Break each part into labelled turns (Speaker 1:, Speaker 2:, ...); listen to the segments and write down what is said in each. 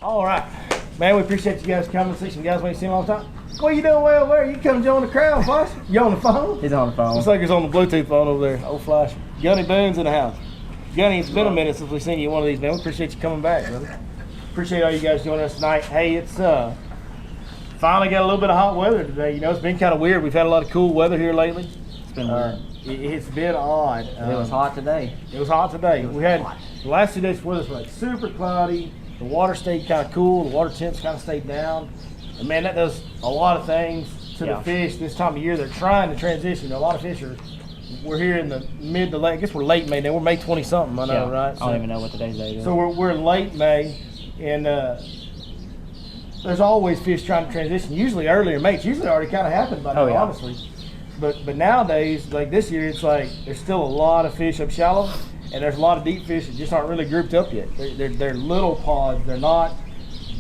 Speaker 1: All right. Man, we appreciate you guys coming. See some guys we ain't seen all the time. What are you doing way over there? You come join the crowd, Flash. You on the phone?
Speaker 2: He's on the phone.
Speaker 1: Looks like he's on the Bluetooth phone over there. Old Flash. Gunny Boone's in the house. Gunny, it's been a minute since we've seen you in one of these, man. We appreciate you coming back, brother. Appreciate all you guys joining us tonight. Hey, it's finally got a little bit of hot weather today. You know, it's been kind of weird. We've had a lot of cool weather here lately.
Speaker 2: It's been weird.
Speaker 1: It's been odd.
Speaker 2: It was hot today.
Speaker 1: It was hot today. We had the last 2 days before this were like super cloudy. The water stayed kind of cool. The water temps kind of stayed down. And man, that does a lot of things to the fish this time of year. They're trying to transition. A lot of fish we're here in the mid to late. I guess we're late May now. We're May 20 something. I know, right?
Speaker 2: I don't even know what today's date is.
Speaker 1: So we're late May, and there's always fish trying to transition. Usually earlier May. It's usually already kind of happened by now, honestly. But nowadays, like this year, it's like there's still a lot of fish up shallow, and there's a lot of deep fish that just aren't really grouped up yet. They're little pods. They're not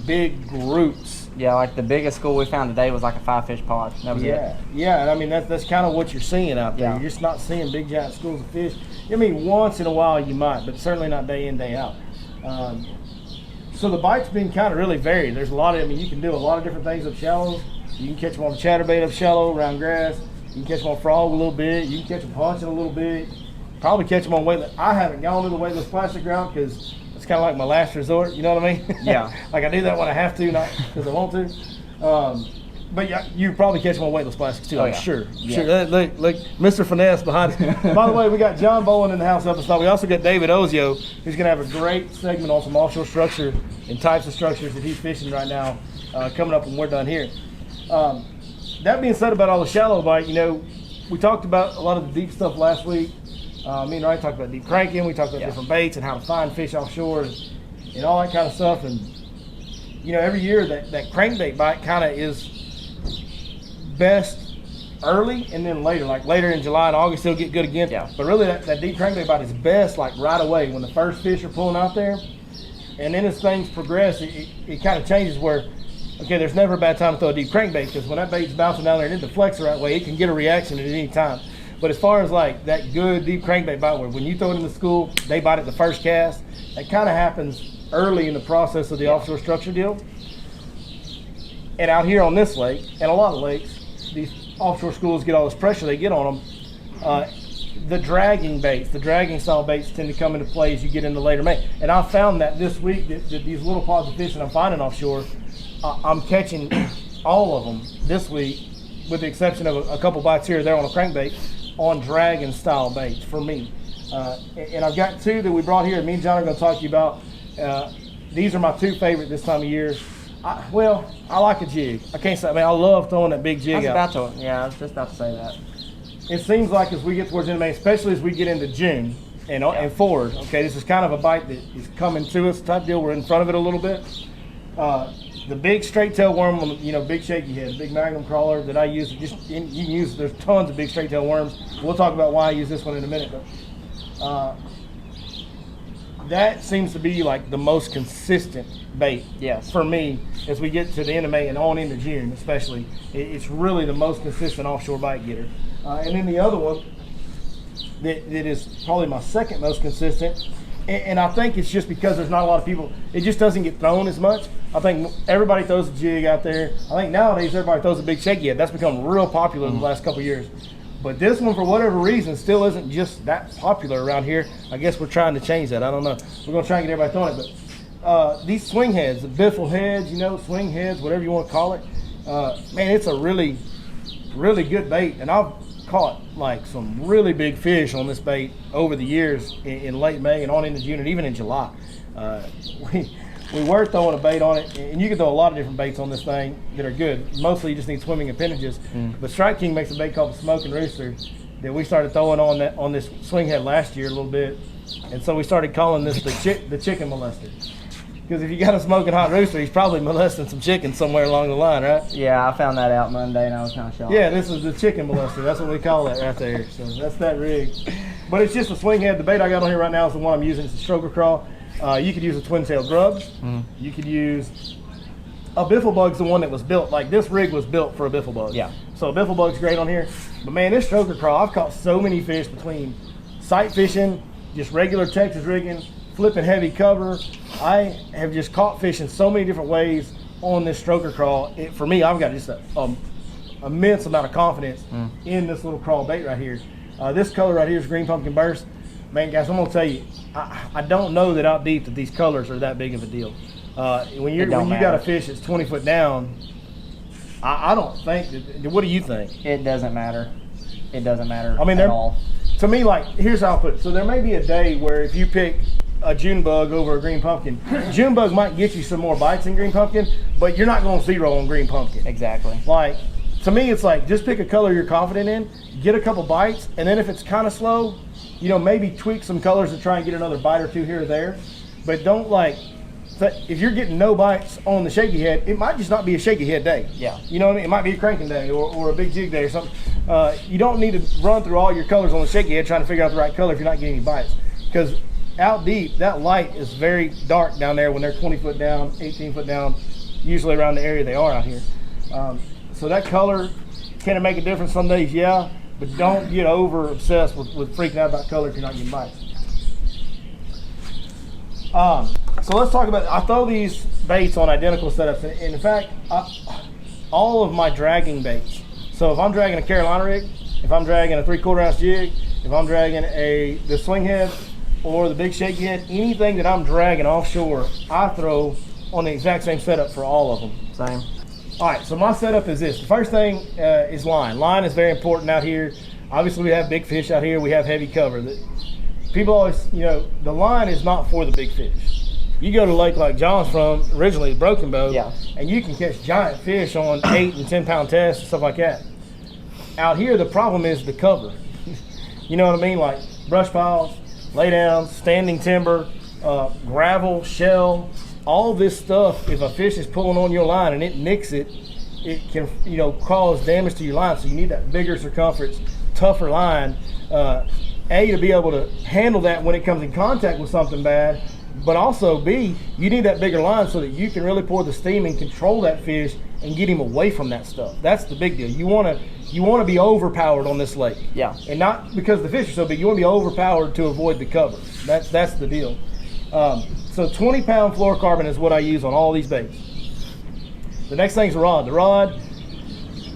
Speaker 1: big groups.
Speaker 2: Yeah, like the biggest school we found today was like a 5-fish pod. That was it.
Speaker 1: Yeah, and I mean that's kind of what you're seeing out there. You're just not seeing big giant schools of fish. I mean, once in a while you might, but certainly not day in, day out. So the bite's been kind of really varied. There's a lot of, I mean, you can do a lot of different things up shallow. You can catch them on the chatterbait up shallow around grass. You can catch them on frog a little bit. You can catch them punching a little bit. Probably catch them on weightless. I haven't gone to the weightless plastic route because it's kind of like my last resort. You know what I mean?
Speaker 2: Yeah.
Speaker 1: Like I do that when I have to, not because I want to. But yeah, you probably catch them on weightless plastics too. Sure. Look, Mr. Finesse behind us. By the way, we got John Bowen in the house up and stuff. We also got David Ozio, who's going to have a great segment on some offshore structure and types of structures that he's fishing right now, coming up when we're done here. That being said about all the shallow bite, you know, we talked about a lot of the deep stuff last week. Me and Ryan talked about deep cranking. We talked about different baits and how to find fish offshore and all that kind of stuff. And, you know, every year that crankbait bite kind of is best early and then later. Like later in July and August, it'll get good again. Yeah. But really that deep crankbait bite is best like right away when the first fish are pulling out there. And then as things progress, it kind of changes where, okay, there's never a bad time to throw a deep crankbait because when that bait's bouncing down there and it deflects the right way, it can get a reaction at any time. But as far as like that good deep crankbait bite where when you throw it in the school, they bite it the first cast, that kind of happens early in the process of the offshore structure deal. And out here on this lake, and a lot of lakes, these offshore schools get all this pressure they get on them. The dragging baits, the dragging style baits tend to come into play as you get into later May. And I found that this week that these little pods of fish that I'm finding offshore, I'm catching all of them this week, with the exception of a couple bites here or there on a crankbait, on dragon style baits for me. And I've got two that we brought here. Me and John are going to talk to you about. These are my two favorite this time of year. I like a jig. I can't say, I mean, I love throwing that big jig out.
Speaker 2: I was just about to say that.
Speaker 1: It seems like as we get towards the end of May, especially as we get into June and forward, okay, this is kind of a bite that is coming to us type deal. We're in front of it a little bit. The big straight tail worm, you know, big shaky head, big magnum crawler that I use. You can use, there's tons of big straight tail worms. We'll talk about why I use this one in a minute. But that seems to be like the most consistent bait for me as we get to the end of May and on into June especially. It's really the most consistent offshore bite getter. And then the other one that is probably my second most consistent, and I think it's just because there's not a lot of people, it just doesn't get thrown as much. I think everybody throws a jig out there. I think nowadays everybody throws a big shaky head. That's become real popular in the last couple of years. But this one, for whatever reason, still isn't just that popular around here. I guess we're trying to change that. I don't know. We're going to try and get everybody throwing it. But these swing heads, the biffle heads, you know, swing heads, whatever you want to call it, man, it's a really, really good bait. And I've caught like some really big fish on this bait over the years in late May and on into June and even in July. We were throwing a bait on it, and you can throw a lot of different baits on this thing that are good. Mostly you just need swimming appendages. But Strike King makes a bait called the Smoking Rooster that we started throwing on this swing head last year a little bit. And so we started calling this the chicken molester. Because if you got a smoking hot rooster, he's probably molesting some chickens somewhere along the line, right?
Speaker 2: Yeah, I found that out Monday and I was kind of shocked.
Speaker 1: Yeah, this is the chicken molester. That's what we call it right there. So that's that rig. But it's just a swing head. The bait I got on here right now is the one I'm using. It's a stroker crawl. You could use a twin tail grubs. You could use a biffle bug's the one that was built. Like this rig was built for a biffle bug. Yeah. So a biffle bug's great on here. But man, this stroker crawl, I've caught so many fish between sight fishing, just regular Texas rigging, flipping heavy cover. I have just caught fish in so many different ways on this stroker crawl. For me, I've got just a immense amount of confidence in this little crawl bait right here. This color right here is green pumpkin burst. Man, guys, I'm gonna tell you, I don't know that out deep that these colors are that big of a deal. When you got a fish that's 20 foot down, I don't think that. What do you think?
Speaker 2: It doesn't matter. It doesn't matter
Speaker 1: I mean,
Speaker 2: at all.
Speaker 1: To me, like, here's how I'll put it. So there may be a day where if you pick a June bug over a green pumpkin, June bug might get you some more bites than green pumpkin, but you're not going to zero on green pumpkin.
Speaker 2: Exactly.
Speaker 1: Like, to me, it's like, just pick a color you're confident in, get a couple bites, and then if it's kind of slow, you know, maybe tweak some colors to try and get another bite or two here or there. But don't, like, if you're getting no bites on the shaky head, it might just not be a shaky head day.
Speaker 2: Yeah.
Speaker 1: You know what I mean? It might be a cranking day or a big jig day or something. You don't need to run through all your colors on the shaky head trying to figure out the right color if you're not getting any bites. Because out deep, that light is very dark down there when they're 20 foot down, 18 foot down, usually around the area they are out here. So that color, can it make a difference some days? Yeah, but don't get over obsessed with freaking out about color if you're not getting bites. So let's talk about, I throw these baits on identical setups. And in fact, all of my dragging baits. So if I'm dragging a Carolina rig, if I'm dragging a 3/4 ounce jig, if I'm dragging the swing head or the big shaky head, anything that I'm dragging offshore, I throw on the exact same setup for all of them.
Speaker 2: Same.
Speaker 1: All right, so my setup is this. The first thing is line. Line is very important out here. Obviously, we have big fish out here. We have heavy cover. People always, you know, the line is not for the big fish. You go to a lake like John's from, originally Broken Bow,
Speaker 2: yeah,
Speaker 1: and you can catch giant fish on 8 and 10 pound tests and stuff like that. Out here, the problem is the cover. You know what I mean? Like brush piles, lay downs, standing timber, gravel, shell, all this stuff. If a fish is pulling on your line and it nicks it, it can, you know, cause damage to your line. So you need that bigger circumference, tougher line. A, to be able to handle that when it comes in contact with something bad, but also B, you need that bigger line so that you can really pour the steam and control that fish and get him away from that stuff. That's the big deal. You want to be overpowered on this lake.
Speaker 2: Yeah.
Speaker 1: And not because the fish are so big. You want to be overpowered to avoid the cover. That's the deal. So 20 pound fluorocarbon is what I use on all these baits. The next thing is the rod. The rod,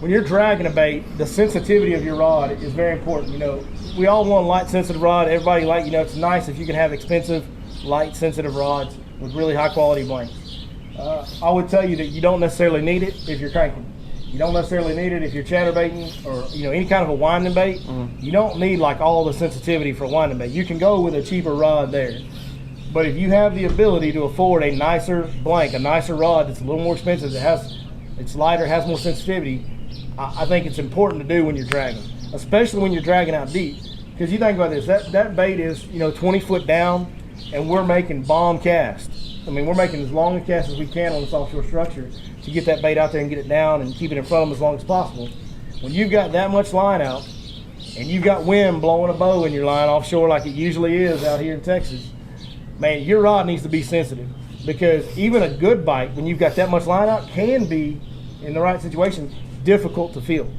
Speaker 1: when you're dragging a bait, the sensitivity of your rod is very important. You know, we all want a light sensitive rod. Everybody you know, it's nice if you can have expensive light sensitive rods with really high quality blanks. I would tell you that you don't necessarily need it if you're cranking. You don't necessarily need it if you're chatterbaiting or, you know, any kind of a winding bait. You don't need like all the sensitivity for a winding bait. You can go with a cheaper rod there. But if you have the ability to afford a nicer blank, a nicer rod that's a little more expensive, it's lighter, has more sensitivity, I think it's important to do when you're dragging, especially when you're dragging out deep. Because you think about this, that bait is, you know, 20 foot down, and we're making bomb casts. I mean, we're making as long a cast as we can on this offshore structure to get that bait out there and get it down and keep it in front of them as long as possible. When you've got that much line out and you've got wind blowing a bow in your line offshore like it usually is out here in Texas, man, your rod needs to be sensitive, because even a good bite, when you've got that much line out, can be, in the right situation, difficult to feel.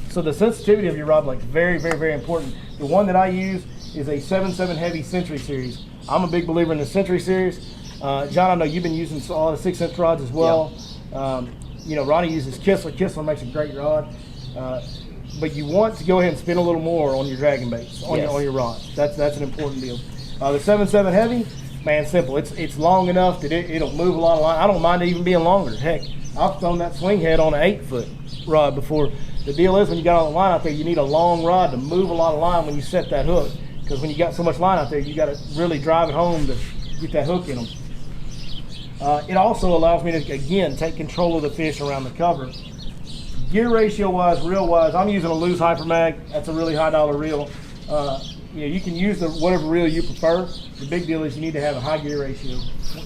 Speaker 1: So the sensitivity of your rod blank is very, very, very important. The one that I use is a 7.7 Heavy Century Series. I'm a big believer in the Century Series. John, I know you've been using a lot of 6-inch rods as well. Yeah. You know, Ronnie uses Kistler. Kistler makes a great rod. But you want to go ahead and spend a little more on your dragging baits, on your rods. That's an important deal. The 7.7 Heavy, man, simple. It's long enough that it'll move a lot of line. I don't mind it even being longer. Heck, I've thrown that swing head on an 8-foot rod before. The deal is, when you got all the line out there, you need a long rod to move a lot of line when you set that hook. Because when you got so much line out there, you got to really drive it home to get that hook in them. It also allows me to, again, take control of the fish around the cover. Gear ratio wise, reel wise, I'm using a loose hyper mag. That's a really high dollar reel. You know, you can use whatever reel you prefer. The big deal is you need to have a high gear ratio.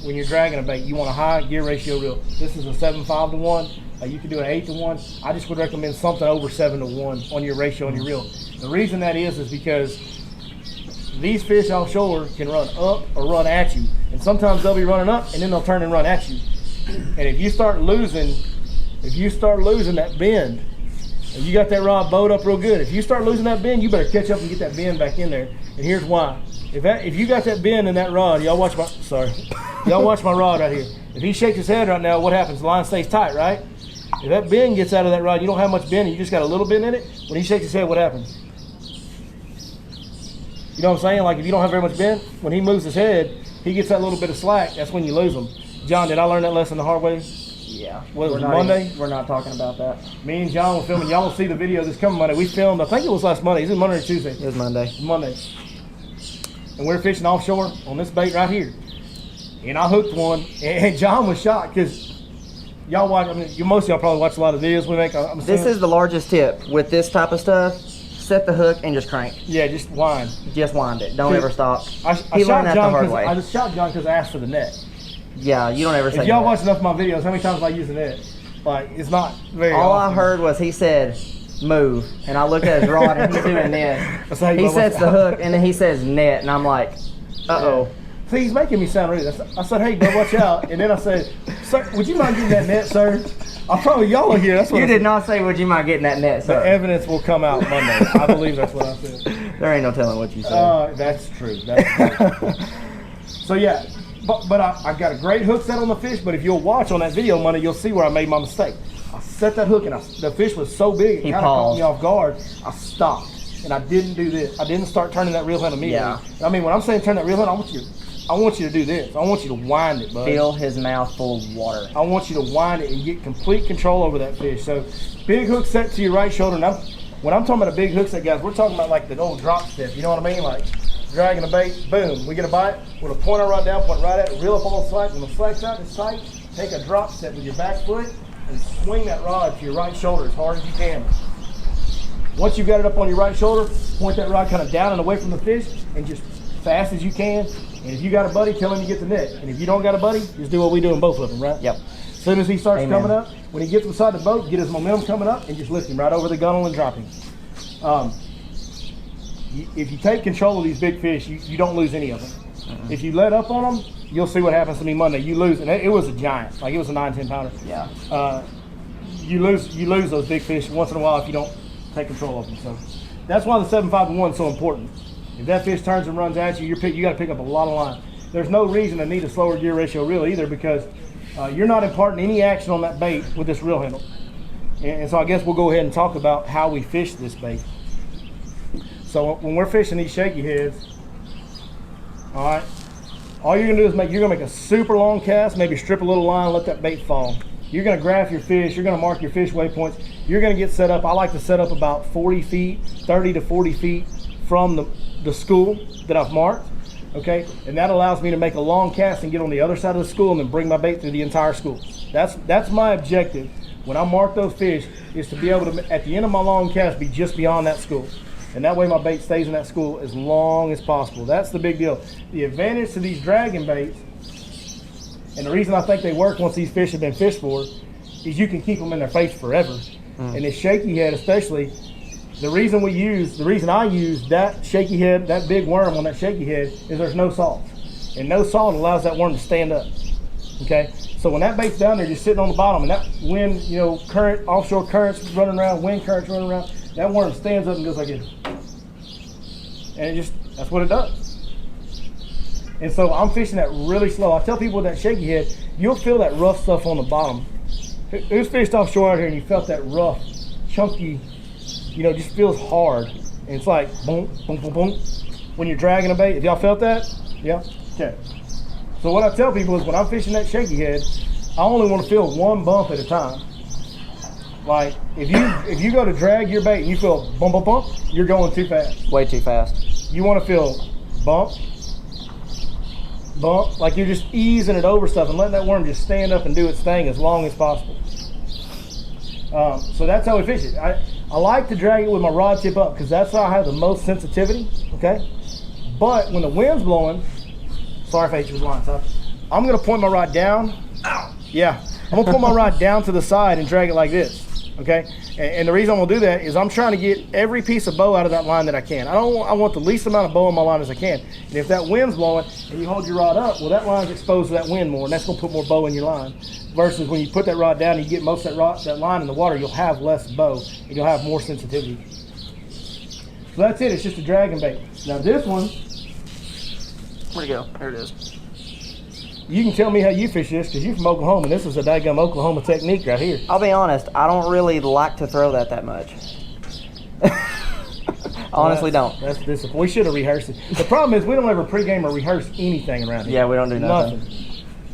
Speaker 1: When you're dragging a bait, you want a high gear ratio reel. This is a 7.5 to 1. You can do an 8 to 1. I just would recommend something over 7 to 1 on your ratio on your reel. The reason that is because these fish offshore can run up or run at you. And sometimes they'll be running up and then they'll turn and run at you. And if you start losing that bend and you got that rod bowed up real good. If you start losing that bend, you better catch up and get that bend back in there. And here's why. If you got that bend in that rod, y'all watch my rod right here. If he shakes his head right now, what happens? The line stays tight, right? If that bend gets out of that rod, you don't have much bend, you just got a little bend in it. When he shakes his head, what happens? You know what I'm saying? Like if you don't have very much bend, when he moves his head, he gets that little bit of slack. That's when you lose him. John, did I learn that lesson the hard way?
Speaker 2: Yeah.
Speaker 1: What was it, Monday?
Speaker 2: We're not talking about that.
Speaker 1: Me and John were filming. Y'all will see the video this coming Monday. We filmed, I think it was last Monday. Is it Monday or Tuesday?
Speaker 2: It was Monday.
Speaker 1: Monday. And we're fishing offshore on this bait right here. And I hooked one, and John was shocked because y'all watch, I mean, most of y'all probably watch a lot of videos we make.
Speaker 2: This is the largest tip. With this type of stuff, set the hook and just crank.
Speaker 1: Yeah, just wind.
Speaker 2: Just wind it. Don't ever stop.
Speaker 1: He learned that the hard way. I just shot John because I asked for the net.
Speaker 2: Yeah, you don't ever say
Speaker 1: If y'all
Speaker 2: that.
Speaker 1: watch enough of my videos, how many times have I used the net? Like, it's not very
Speaker 2: All
Speaker 1: often.
Speaker 2: I heard was he said, move. And I looked at his rod and he's doing net. He sets the hook and then he says net. And I'm like, uh-oh.
Speaker 1: Yeah. See, he's making me sound rude. I said, hey, bro, watch out. And then I said, sir, would you mind getting that net, sir? I'll probably y'all are here. That's what
Speaker 2: you did not say, would you mind getting that net, sir?
Speaker 1: The evidence will come out Monday. I believe that's what I said.
Speaker 2: There ain't no telling what you said.
Speaker 1: That's true. That's true. So, yeah. But I got a great hook set on the fish, but if you'll watch on that video Monday, you'll see where I made my mistake. I set that hook and the fish was so big, it kind of caught me off guard. I stopped and I didn't do this. I didn't start turning that reel head immediately.
Speaker 2: Yeah.
Speaker 1: I mean, when I'm saying turn that reel head, I want you to do this. I want you to wind it, bud.
Speaker 2: Fill his mouth full of water.
Speaker 1: I want you to wind it and get complete control over that fish. So big hook set to your right shoulder. Now, when I'm talking about a big hook set, guys, we're talking about like the old drop step. You know what I mean? Like dragging a bait, boom, we get a bite. We're gonna point our rod down, point right at it, reel up all the slack. When the slack's out, it's tight. Take a drop step with your back foot and swing that rod to your right shoulder as hard as you can. Once you've got it up on your right shoulder, point that rod kind of down and away from the fish and just fast as you can. And if you got a buddy, tell him to get the net. And if you don't got a buddy, just do what we do in both of them, right?
Speaker 2: Yep.
Speaker 1: As soon as he starts coming up, when he gets beside the boat, get his momentum coming up and just lift him right over the gunnel and drop him. If you take control of these big fish, you don't lose any of them. Mm-hmm. If you let up on them, you'll see what happens to me Monday. You lose, and it was a giant, like it was a 9-10 pounder.
Speaker 2: Yeah.
Speaker 1: You lose those big fish once in a while if you don't take control of them. So that's why the 7.5-1 is so important. If that fish turns and runs at you, you got to pick up a lot of line. There's no reason to need a slower gear ratio reel either because you're not imparting any action on that bait with this reel handle. And so I guess we'll go ahead and talk about how we fish this bait. So when we're fishing these shaky heads, all right, all you're gonna do is you're gonna make a super long cast, maybe strip a little line, let that bait fall. You're gonna graph your fish, you're gonna mark your fish waypoints, you're gonna get set up. I like to set up about 40 feet, 30 to 40 feet from the school that I've marked, okay? And that allows me to make a long cast and get on the other side of the school and then bring my bait through the entire school. That's my objective when I mark those fish, is to be able to, at the end of my long cast, be just beyond that school. And that way my bait stays in that school as long as possible. That's the big deal. The advantage to these dragging baits, and the reason I think they work once these fish have been fished for, is you can keep them in their face forever. And this shaky head especially, the reason I use that shaky head, that big worm on that shaky head, is there's no salt. And no salt allows that worm to stand up, okay? So when that bait's down there just sitting on the bottom and that wind, current, offshore currents running around, wind currents running around, that worm stands up and goes like this. And that's what it does. And so I'm fishing that really slow. I tell people with that shaky head, you'll feel that rough stuff on the bottom. Who's fished offshore out here and you felt that rough, chunky, just feels hard. And it's like boom, boom, boom, boom. When you're dragging a bait, have y'all felt that? Yeah? Okay. So what I tell people is when I'm fishing that shaky head, I only want to feel one bump at a time. Like if you go to drag your bait and you feel bump, bump, bump, you're going too fast.
Speaker 2: Way too fast.
Speaker 1: You want to feel bump, bump, like you're just easing it over stuff and letting that worm just stand up and do its thing as long as possible. So that's how we fish it. I like to drag it with my rod tip up because that's how I have the most sensitivity, okay? But when the wind's blowing, sorry if I hit you with lines, huh? I'm gonna point my rod down. Ow. Yeah, I'm gonna point my rod down to the side and drag it like this. Okay, and the reason I'm gonna do that is I'm trying to get every piece of bow out of that line that I can. I want the least amount of bow in my line as I can. And if that wind's blowing and you hold your rod up, well, that line's exposed to that wind more, and that's gonna put more bow in your line. Versus when you put that rod down and you get most of that line in the water, you'll have less bow and you'll have more sensitivity. So that's it. It's just a dragging bait. Now this one,
Speaker 2: Where'd it go? There it is.
Speaker 1: you can tell me how you fish this because you're from Oklahoma, and this is a daggum Oklahoma technique right here.
Speaker 2: I'll be honest, I don't really like to throw that much. Honestly, don't.
Speaker 1: That's disappointing. We should have rehearsed it. The problem is we don't ever pregame or rehearse anything around here.
Speaker 2: Yeah, we don't do nothing.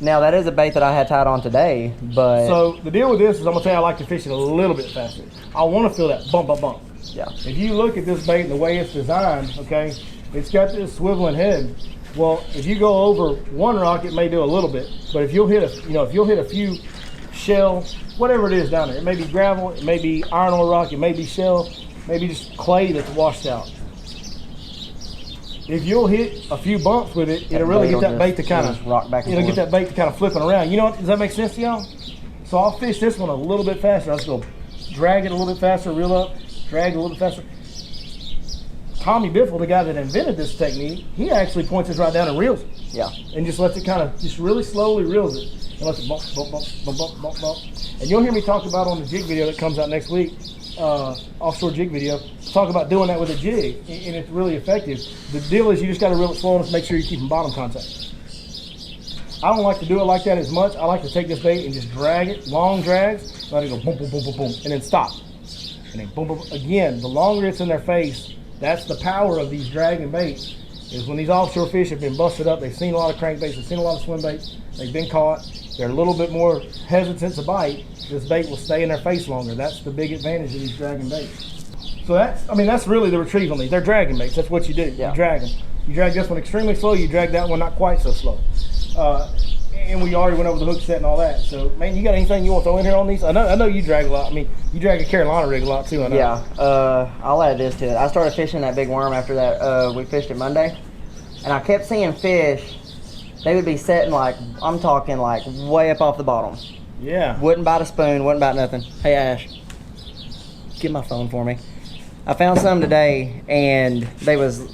Speaker 2: Now, that is a bait that I had tied on today, but...
Speaker 1: So, the deal with this is I'm going to tell you I like to fish it a little bit faster. I want to feel that bump, bump, bump.
Speaker 2: Yeah.
Speaker 1: If you look at this bait and the way it's designed, okay, it's got this swiveling head. Well, if you go over one rock, it may do a little bit. But if you'll hit a few shell, whatever it is down there, it may be gravel, it may be iron ore rock, it may be shell, maybe just clay that's washed out. If you'll hit a few bumps with it, it'll really get that bait to kind of
Speaker 2: rock back and
Speaker 1: it'll
Speaker 2: forth.
Speaker 1: get that bait to kind of flipping around. You know what? Does that make sense to y'all? So I'll fish this one a little bit faster. I'll just go drag it a little bit faster, reel up, drag it a little bit faster. Tommy Biffle, the guy that invented this technique, he actually points his rod down and reels it.
Speaker 2: Yeah.
Speaker 1: And just lets it kind of, just really slowly reels it. And lets it bump, bump, bump, bump, bump, bump, bump. And you'll hear me talk about on the jig video that comes out next week, offshore jig video, talk about doing that with a jig, and it's really effective. The deal is you just got to reel it slow enough to make sure you're keeping bottom contact. I don't like to do it like that as much. I like to take this bait and just drag it, long drags, let it go boom, boom, boom, boom, boom, and then stop. And then boom, boom, boom. Again, the longer it's in their face, that's the power of these dragging baits, is when these offshore fish have been busted up, they've seen a lot of crankbaits, they've seen a lot of swim baits, they've been caught, they're a little bit more hesitant to bite, this bait will stay in their face longer. That's the big advantage of these dragging baits. So that's really the retrieve on these. They're dragging baits. That's what you do. Yeah. You drag them. You drag this one extremely slow, you drag that one not quite so slow. And we already went over the hook set and all that. So, man, you got anything you want to throw in here on these? I know you drag a lot. I mean, you drag a Carolina rig a lot too, I know.
Speaker 2: Yeah, I'll add this to it. I started fishing that big worm after that. We fished it Monday, and I kept seeing fish. They would be setting like, I'm talking like way up off the bottom.
Speaker 1: Yeah.
Speaker 2: Wouldn't bite a spoon, wouldn't bite nothing. Hey, Ash, get my phone for me. I found some today, and they was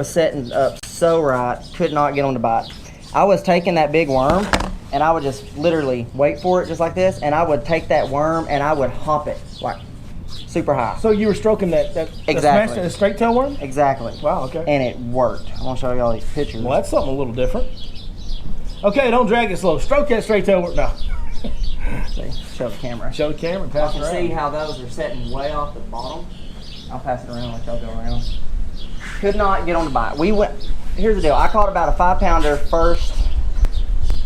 Speaker 2: setting up so right, could not get them to bite. I was taking that big worm, and I would just literally wait for it just like this, and I would take that worm and I would hop it like super high.
Speaker 1: So you were stroking that
Speaker 2: exactly
Speaker 1: the straight tail worm?
Speaker 2: Exactly.
Speaker 1: Wow, okay.
Speaker 2: And it worked. I'm gonna show you all these pictures.
Speaker 1: Well, that's something a little different. Okay, don't drag it slow. Stroke that straight tail worm. No.
Speaker 2: See, show the camera.
Speaker 1: Show the camera and pass it around.
Speaker 2: See how those are setting way off the bottom? I'll pass it around, let y'all go around. Could not get on the bite. We went. Here's the deal. I caught about a 5-pounder first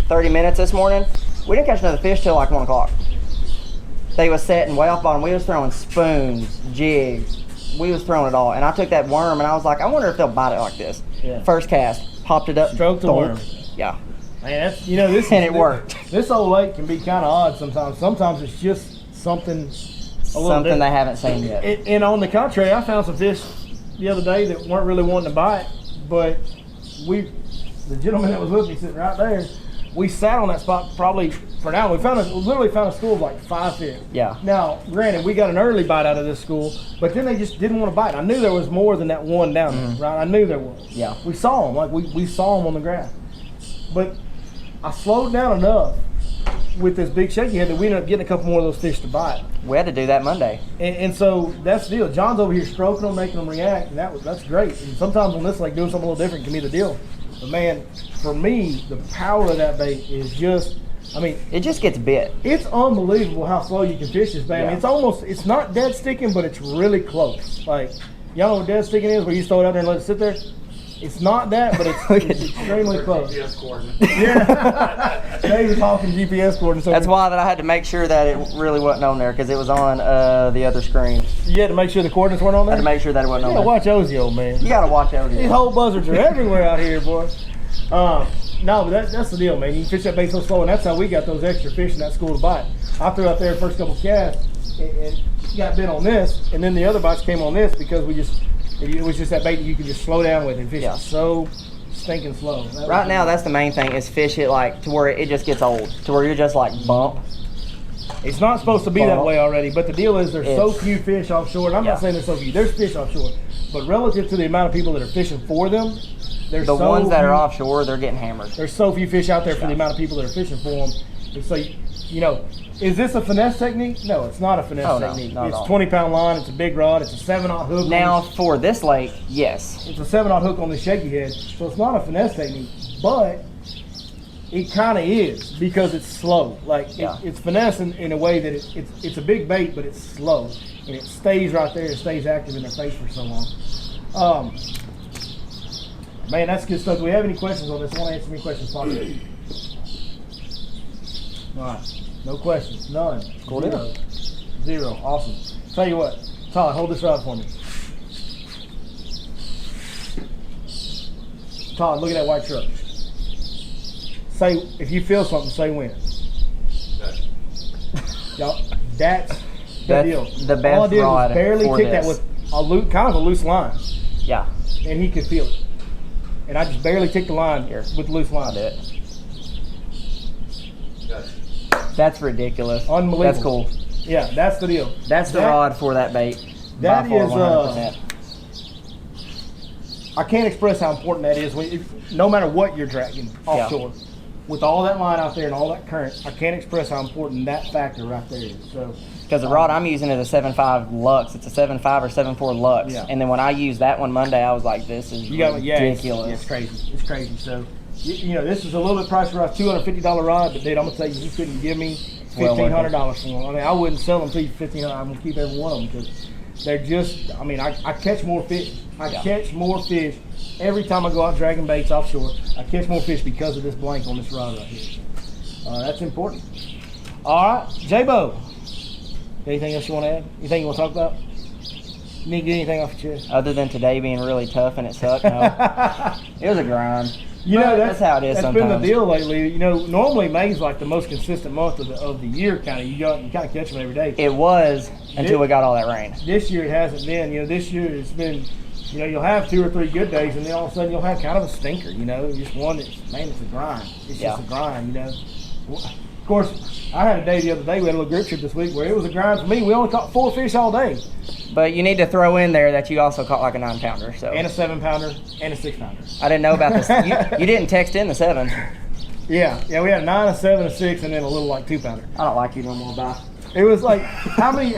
Speaker 2: 30 minutes this morning. We didn't catch another fish till like 1 o'clock. They was setting way off bottom. We was throwing spoons, jigs. We was throwing it all. And I took that worm and I was like, I wonder if they'll bite it like this. Yeah. First cast, popped it up.
Speaker 1: Stroked the worm.
Speaker 2: Yeah.
Speaker 1: Man, that's, this
Speaker 2: and it worked.
Speaker 1: This old lake can be kind of odd sometimes. Sometimes it's just something
Speaker 2: something they haven't seen yet.
Speaker 1: And on the contrary, I found some fish the other day that weren't really wanting to bite, but the gentleman that was with me sitting right there, we sat on that spot probably for an hour. We literally found a school of like 5 fish.
Speaker 2: Yeah.
Speaker 1: Now, granted, we got an early bite out of this school, but then they just didn't want to bite. I knew there was more than that one down there, right? I knew there was.
Speaker 2: Yeah.
Speaker 1: We saw them, like we saw them on the graph. But I slowed down enough with this big shaky head that we ended up getting a couple more of those fish to bite.
Speaker 2: We had to do that Monday.
Speaker 1: And so that's the deal. John's over here stroking them, making them react, and that's great. And sometimes on this lake, doing something a little different can be the deal. But man, for me, the power of that bait is just,
Speaker 2: it just gets bit.
Speaker 1: It's unbelievable how slow you can fish this bait.
Speaker 2: Yeah.
Speaker 1: I mean, it's not dead sticking, but it's really close. Like, y'all know what dead sticking is, where you throw it out there and let it sit there? It's not that, but it's extremely close.
Speaker 3: GPS coordinates.
Speaker 1: Yeah. Dave was talking GPS coordinates.
Speaker 2: That's why that I had to make sure that it really wasn't on there, because it was on the other screen.
Speaker 1: You had to make sure the coordinates weren't on there?
Speaker 2: I had to make sure that it wasn't on there.
Speaker 1: Watch Ozzy, old man.
Speaker 2: You gotta watch Ozzy.
Speaker 1: These whole buzzards are everywhere out here, boy. No, but that's the deal, man. You fish that bait so slow, and that's how we got those extra fish in that school to bite. I threw out there the first couple casts and got bit on this, and then the other bites came on this because it was just that bait that you could just slow down with and fish it so stinking slow.
Speaker 2: Right now, that's the main thing, is fish it like to where it just gets old, to where you're just like bump.
Speaker 1: It's not supposed to be that way already, but the deal is there's so few fish offshore, and I'm not saying there's so few. There's fish offshore, but relative to the amount of people that are fishing for them, there's
Speaker 2: the
Speaker 1: so
Speaker 2: ones that
Speaker 1: few,
Speaker 2: are offshore, they're getting hammered.
Speaker 1: There's so few fish out there for the amount of people that are fishing for them. And so, you know, is this a finesse technique? No, it's not a finesse technique. It's 20-pound line. It's a big rod. It's a 7/0 hook.
Speaker 2: Now, for this lake, yes.
Speaker 1: It's a 7/0 hook on the shaky head, so it's not a finesse technique, but it kind of is because it's slow. Like it's finesse in a way that it's a big bait, but it's slow and it stays right there. It stays active in their face for so long. Man, that's good stuff. Do we have any questions on this? I want to answer any questions, Poppy. All right, no questions, none.
Speaker 2: Cool.
Speaker 1: Zero. Awesome. Tell you what, Todd, hold this rod for me. Todd, look at that white truck. Say, if you feel something, say when. Y'all, that's the deal.
Speaker 2: The best
Speaker 1: all I did
Speaker 2: rod
Speaker 1: was barely
Speaker 2: for
Speaker 1: kick
Speaker 2: this.
Speaker 1: that with a kind of a loose line.
Speaker 2: Yeah.
Speaker 1: And he could feel it. And I just barely kicked the line with loose line.
Speaker 2: That's ridiculous.
Speaker 1: Unbelievable.
Speaker 2: That's cool.
Speaker 1: Yeah, that's the deal.
Speaker 2: That's the rod for that bait.
Speaker 1: That
Speaker 2: by far,
Speaker 1: is, I can't express how important that is. No matter what you're dragging offshore, with all that line out there and all that current, I can't express how important that factor right there is. So,
Speaker 2: because the rod I'm using is a 7.5 Lux. It's a 7.5 or 7.4 Lux. Yeah. And then when I used that one Monday, I was like, "This is ridiculous."
Speaker 1: It's crazy. It's crazy. So, you know, this is a little bit pricey rod, $250 rod, but dude, I'm gonna tell you, you couldn't give me $1,500 for them. I mean, I wouldn't sell them to you for $1,500. I'm gonna keep every one of them because they're just. I mean, I catch more fish. I catch more fish every time I go out dragging baits offshore. I catch more fish because of this blank on this rod right here. That's important. All right, J-Bo. Anything else you want to add? Anything you want to talk about? You need to get anything off your chest?
Speaker 2: Other than today being really tough and it sucked, no. It was a grind.
Speaker 1: You know, that's
Speaker 2: how it is sometimes.
Speaker 1: That's been the deal lately. You know, normally May's like the most consistent month of the year, kind of. You kind of catch them every day.
Speaker 2: It was until we got all that rain.
Speaker 1: This year it hasn't been. You know, this year it's been, you know, you'll have 2 or 3 good days, and then all of a sudden you'll have kind of a stinker, you know, just one that's, man, it's a grind. It's just a grind, you know. Of course, I had a day the other day, we had a little grip trip this week where it was a grind for me. We only caught 4 fish all day.
Speaker 2: But you need to throw in there that you also caught like a 9-pounder. So.
Speaker 1: And a 7-pounder and a 6-pounder.
Speaker 2: I didn't know about this. You didn't text in the 7.
Speaker 1: Yeah, we had a 9, a 7, a 6, and then a little like 2-pounder.
Speaker 2: I don't like you no more, bye.
Speaker 1: It was like, how many,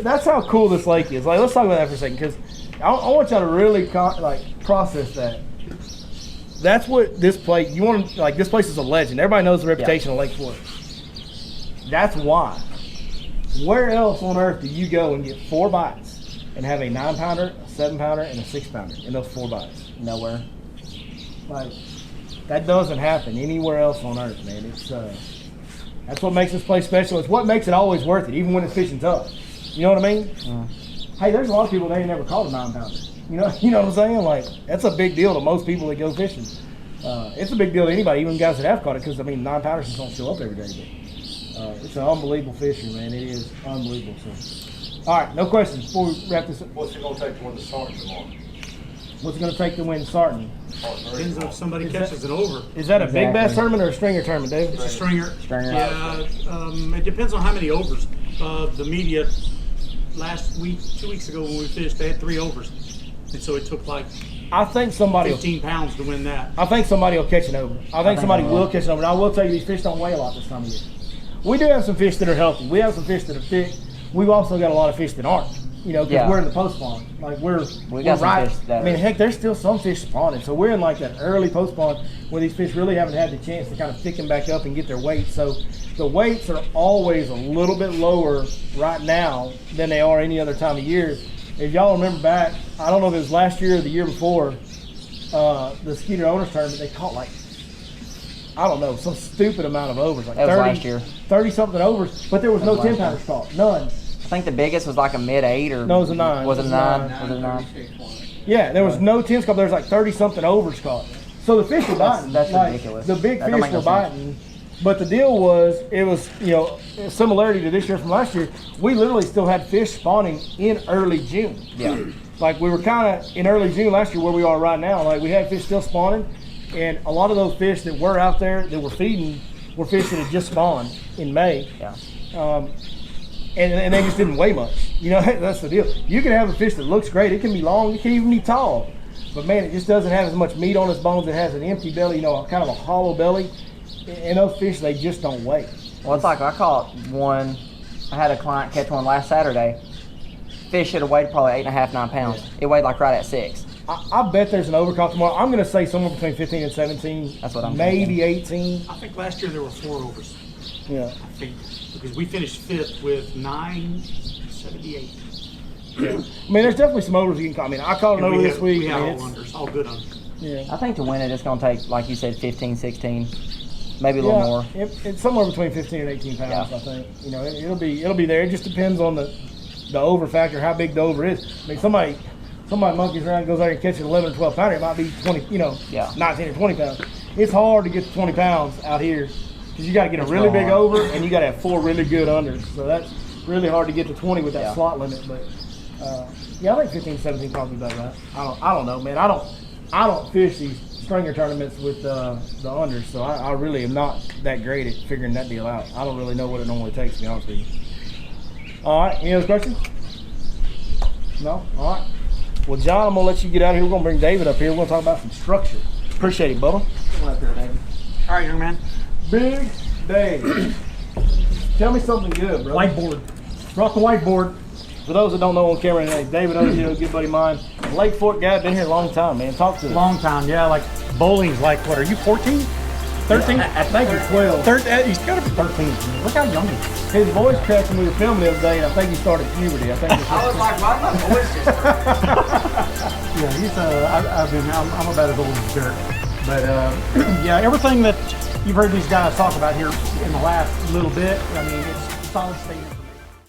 Speaker 1: that's how cool this lake is. Like, let's talk about that for a second, because I want y'all to really process that. That's what this place, this place is a legend. Everybody knows the reputation of Lake Fork. That's why. Where else on earth do you go and get 4 bites and have a 9-pounder, a 7-pounder, and a 6-pounder in those 4 bites?
Speaker 2: Nowhere.
Speaker 1: Like, that doesn't happen anywhere else on earth, man. It's that's what makes this place special. It's what makes it always worth it, even when it's fishing tough. You know what I mean? Hey, there's a lot of people that ain't never caught a 9-pounder. You know what I'm saying? Like, that's a big deal to most people that go fishing. It's a big deal to anybody, even guys that have caught it, because I mean, 9-pounders just don't show up every day. But it's an unbelievable fishery, man. It is unbelievable. So, all right, no questions before we wrap this up.
Speaker 3: What's it gonna take to win the Sarton tomorrow?
Speaker 1: What's it going to take to win Sarton?
Speaker 4: Depends if somebody catches it over.
Speaker 1: Is that a big bass tournament or a stringer tournament, David?
Speaker 4: It's a stringer.
Speaker 2: Stringer.
Speaker 4: Yeah, it depends on how many overs. The media last week, 2 weeks ago when we fished, they had 3 overs, and so it took like
Speaker 1: I think somebody
Speaker 4: 15 pounds to win that.
Speaker 1: I think somebody will catch an over. I think somebody will catch an over. And I will tell you, these fish don't weigh a lot this time of year. We do have some fish that are healthy. We have some fish that are thick. We've also got a lot of fish that aren't. You know, because we're in the post spawn. Like we got some fish that I mean, heck, there's still some fish spawning. So we're in like that early post spawn where these fish really haven't had the chance to kind of thicken back up and get their weight. So the weights are always a little bit lower right now than they are any other time of year. If y'all remember back, I don't know if it was last year or the year before, the Skeeter Owners Tournament, they caught like, I don't know, some stupid amount of overs. Like
Speaker 2: that was last year.
Speaker 1: 30-something overs, but there was no 10-pounders caught. None.
Speaker 2: I think the biggest was like a mid-8 or...
Speaker 1: No, it was a 9.
Speaker 2: Was it a 9? Was it a 9?
Speaker 1: Yeah, there was no 10s caught. There was like 30-something overs caught. So the fish were biting.
Speaker 2: That's ridiculous.
Speaker 1: The big fish were biting. But the deal was, it was, you know, similarity to this year from last year, we literally still had fish spawning in early June.
Speaker 2: Yeah.
Speaker 1: Like we were kind of in early June last year where we are right now. Like we had fish still spawning. And a lot of those fish that were out there that were feeding were fish that had just spawned in May.
Speaker 2: Yeah.
Speaker 1: and they just didn't weigh much. You know, that's the deal. You can have a fish that looks great. It can be long. It can even be tall. But man, it just doesn't have as much meat on its bones. It has an empty belly, you know, kind of a hollow belly. And those fish, they just don't weigh.
Speaker 2: Well, it's like I caught one. I had a client catch one last Saturday. Fish should have weighed probably 8.5, 9 pounds. It weighed like right at 6.
Speaker 1: I bet there's an overcaught tomorrow. I'm going to say somewhere between 15 and 17.
Speaker 2: That's what I'm
Speaker 1: maybe
Speaker 2: thinking.
Speaker 1: 18.
Speaker 4: I think last year there were 4 overs.
Speaker 1: Yeah.
Speaker 4: I think because we finished 5th with 978.
Speaker 1: I mean, there's definitely some overs you can call. I mean, I caught an over this week.
Speaker 4: We
Speaker 1: I
Speaker 4: had
Speaker 1: mean,
Speaker 4: all unders, all good unders.
Speaker 1: yeah.
Speaker 2: I think to win it, it's going to take, like you said, 15, 16, maybe a little more.
Speaker 1: It's somewhere between 15 and 18 pounds.
Speaker 2: Yeah.
Speaker 1: I think. You know, it'll be there. It just depends on the over factor, how big the over is. I mean, somebody monkeys around, goes there and catches an 11 or 12 pounder. It might be 20, you know,
Speaker 2: Yeah.
Speaker 1: 19 or 20 pounds. It's hard to get to 20 pounds out here because you got to get a
Speaker 2: It's
Speaker 1: really
Speaker 2: real
Speaker 1: big
Speaker 2: hard.
Speaker 1: over and you got to have 4 really good unders. So that's really hard to get to 20 with that
Speaker 2: Yeah.
Speaker 1: slot limit. But yeah, I think 15, 17 probably about right. I don't know, man. I don't fish these stringer tournaments with the unders, so I really am not that great at figuring that deal out. I don't really know what it normally takes, to be honest with you. All right, any other questions? No? All right. Well, John, I'm going to let you get out of here. We're going to bring David up here. We're going to talk about some structure. Appreciate it, Bubba.
Speaker 2: Come on up here, David.
Speaker 4: All right, young man.
Speaker 1: Big Dave. Tell me something good, bro.
Speaker 4: Whiteboard. Brought the whiteboard.
Speaker 1: For those that don't know on camera today, David O'Hill, good buddy of mine. Lake Fork guy, been here a long time, man. Talk to us.
Speaker 4: Long time, yeah. Like bowling's like, what are you, 14? 13?
Speaker 1: I think he's 12.
Speaker 4: He's got to be 13. Look how young he is.
Speaker 1: His voice cracked when we were filming the other day, and I think he started puberty. I think it's
Speaker 2: I was like, why my voice just...
Speaker 4: Yeah, he's I'm about as old as dirt. But yeah, everything that you've heard these guys talk about here in the last little bit, I mean, it's solid statement.